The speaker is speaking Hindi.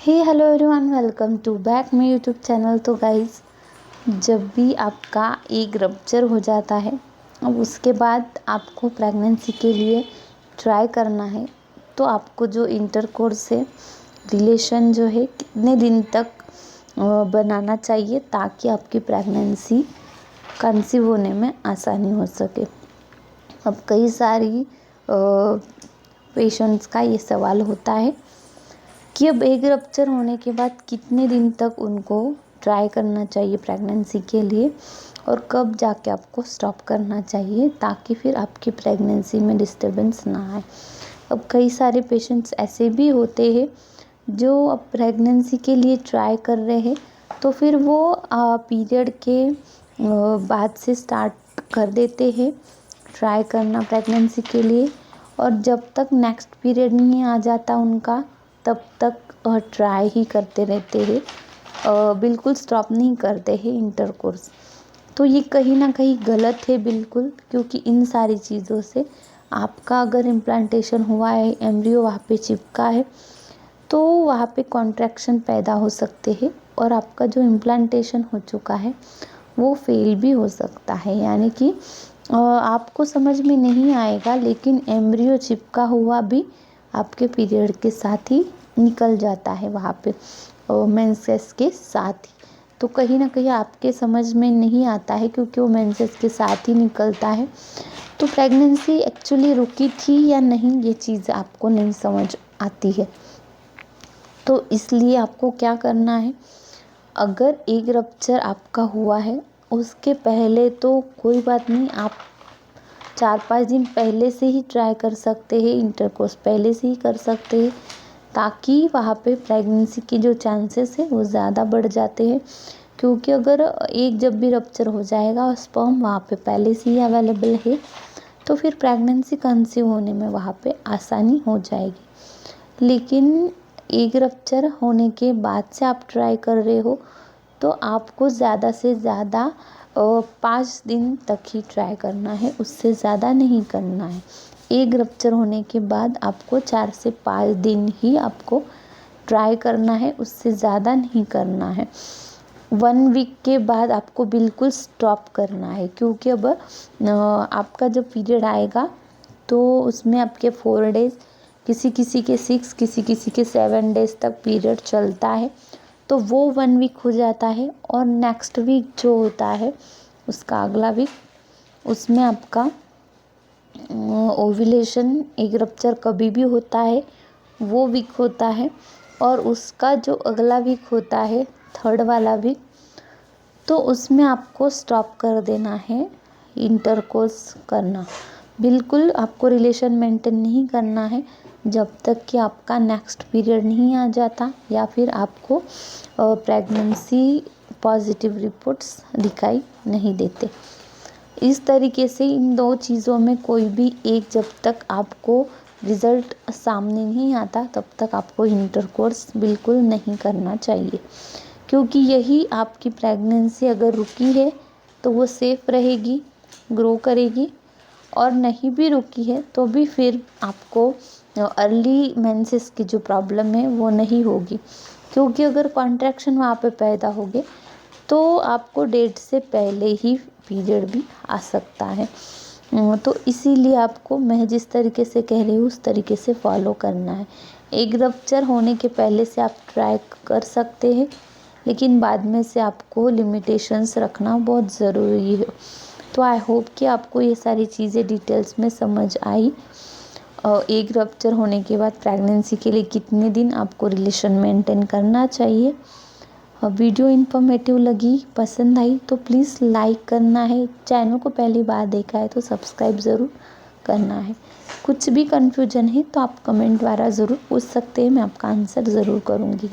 Hey hello everyone, welcome to back my YouTube channel. तो गाइज़, जब भी आपका एग रप्चर हो जाता है, अब उसके बाद आपको प्रेगनेंसी के लिए ट्राई करना है, तो आपको जो इंटरकोर्स है, रिलेशन जो है, कितने दिन तक बनाना चाहिए ताकि आपकी प्रेगनेंसी कंसीव होने में आसानी हो सके। अब कई सारी पेशेंट्स का ये सवाल होता है कि अब एग रप्चर होने के बाद कितने दिन तक उनको ट्राई करना चाहिए प्रेगनेंसी के लिए, और कब जाके आपको स्टॉप करना चाहिए ताकि फिर आपकी प्रेगनेंसी में डिस्टर्बेंस ना आए। अब कई सारे पेशेंट्स ऐसे भी होते हैं जो अब प्रेगनेंसी के लिए ट्राई कर रहे हैं, तो फिर वो पीरियड के बाद से स्टार्ट कर देते हैं ट्राई करना प्रेगनेंसी के लिए, और जब तक नेक्स्ट पीरियड नहीं आ जाता उनका तब तक ट्राई ही करते रहते हैं, बिल्कुल स्टॉप नहीं करते हैं इंटरकोर्स। तो ये कहीं ना कहीं गलत है बिल्कुल, क्योंकि इन सारी चीज़ों से आपका अगर इम्प्लांटेशन हुआ है, एम्ब्रियो वहाँ पे चिपका है, तो वहाँ पे कॉन्ट्रैक्शन पैदा हो सकते हैं और आपका जो इम्प्लांटेशन हो चुका है वो फेल भी हो सकता है। यानी कि आपको समझ में नहीं आएगा, लेकिन एम्ब्रियो चिपका हुआ भी आपके पीरियड के साथ ही निकल जाता है वहाँ पे, मेंसेस के साथ ही। तो कहीं ना कहीं आपके समझ में नहीं आता है, क्योंकि वो मेंसेस के साथ ही निकलता है। तो प्रेगनेंसी एक्चुअली रुकी थी या नहीं, ये चीज़ आपको नहीं समझ आती है। तो इसलिए आपको क्या करना है, अगर एग रप्चर आपका हुआ है उसके पहले तो कोई बात नहीं, आप 4-5 दिन पहले से ही ट्राई कर सकते हैं, इंटरकोर्स पहले से ही कर सकते हैं, ताकि वहाँ पे प्रेगनेंसी की जो चांसेस है वो ज़्यादा बढ़ जाते हैं। क्योंकि अगर एग जब भी रप्चर हो जाएगा और स्पर्म वहाँ पे पहले से ही अवेलेबल है, तो फिर प्रेगनेंसी कंसीव होने में वहाँ पे आसानी हो जाएगी। लेकिन एग रप्चर होने के बाद से आप ट्राई कर रहे हो, तो आपको ज़्यादा से ज़्यादा 5 दिन तक ही ट्राई करना है, उससे ज़्यादा नहीं करना है। एग रप्चर होने के बाद आपको 4 से 5 दिन ही आपको ट्राई करना है, उससे ज़्यादा नहीं करना है। 1 वीक के बाद आपको बिल्कुल स्टॉप करना है, क्योंकि अब आपका जब पीरियड आएगा तो उसमें आपके 4 डेज़, किसी किसी के 6, किसी किसी के 7 डेज़ तक पीरियड चलता है, तो वो 1 वीक हो जाता है। और नेक्स्ट वीक जो होता है, उसका अगला वीक, उसमें आपका ओव्यूलेशन, एग रप्चर कभी भी होता है वो वीक होता है। और उसका जो अगला वीक होता है, थर्ड वाला वीक, तो उसमें आपको स्टॉप कर देना है इंटरकोर्स करना। बिल्कुल आपको रिलेशन मेंटेन नहीं करना है जब तक कि आपका नेक्स्ट पीरियड नहीं आ जाता, या फिर आपको प्रेगनेंसी पॉजिटिव रिपोर्ट्स दिखाई नहीं देते। इस तरीके से इन 2 चीज़ों में कोई भी एक, जब तक आपको रिज़ल्ट सामने नहीं आता तब तक आपको इंटरकोर्स बिल्कुल नहीं करना चाहिए। क्योंकि यही आपकी प्रेगनेंसी अगर रुकी है तो वो सेफ़ रहेगी, ग्रो करेगी, और नहीं भी रुकी है तो भी फिर आपको अर्ली मेंसेस की जो प्रॉब्लम है वो नहीं होगी। क्योंकि अगर कॉन्ट्रैक्शन वहाँ पे पैदा हो गए तो आपको डेट से पहले ही पीरियड भी आ सकता है। तो इसीलिए आपको मैं जिस तरीके से कह रही हूँ उस तरीके से फॉलो करना है। एग रप्चर होने के पहले से आप ट्राई कर सकते हैं, लेकिन बाद में से आपको लिमिटेशंस रखना बहुत ज़रूरी है। तो आई होप कि आपको ये सारी चीज़ें डिटेल्स में समझ आई। एग रप्चर होने के बाद प्रेगनेंसी के लिए कितने दिन आपको रिलेशन मेंटेन करना चाहिए। वीडियो इन्फॉर्मेटिव लगी, पसंद आई तो प्लीज़ लाइक करना है। चैनल को पहली बार देखा है तो सब्सक्राइब ज़रूर करना है। कुछ भी कन्फ्यूजन है तो आप कमेंट द्वारा ज़रूर पूछ सकते हैं, मैं आपका आंसर ज़रूर करूँगी।